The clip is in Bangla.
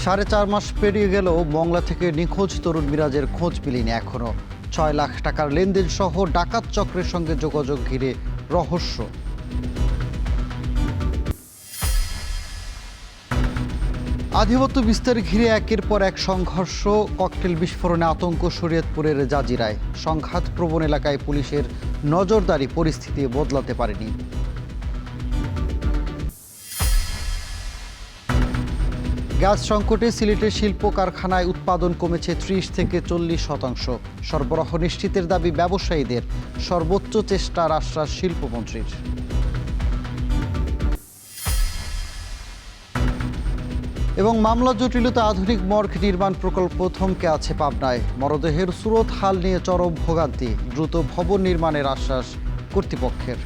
4.5 মাস পেরিয়ে গেলেও মংলা থেকে নিখোঁজ তরুণ মিরাজের খোঁজ মিলেনি এখনো। 6 লাখ টাকার লেনদেন সহ ডাকাত চক্রের সঙ্গে যোগাযোগ ঘিরে রহস্য। আধিপত্য বিস্তার ঘিরে একের পর এক সংঘর্ষ, ককটেল বিস্ফোরণে আতঙ্ক শরীয়তপুরের জাজিরায়। সংঘাতপ্রবণ এলাকায় পুলিশের নজরদারি পরিস্থিতি বদলাতে পারেনি। গ্যাস সংকটে সিলেটের শিল্প কারখানায় উৎপাদন কমেছে 30 থেকে 40%। সরবরাহ নিশ্চিতের দাবি ব্যবসায়ীদের, সর্বোচ্চ চেষ্টার আশ্বাস শিল্পমন্ত্রীর। এবং মামলা জটিলতা, আধুনিক মর্গ নির্মাণ প্রকল্প থমকে আছে পাবনায়। মরদেহের সুরত হাল নিয়ে চরম ভোগান্তি, দ্রুত ভবন নির্মাণের আশ্বাস কর্তৃপক্ষের।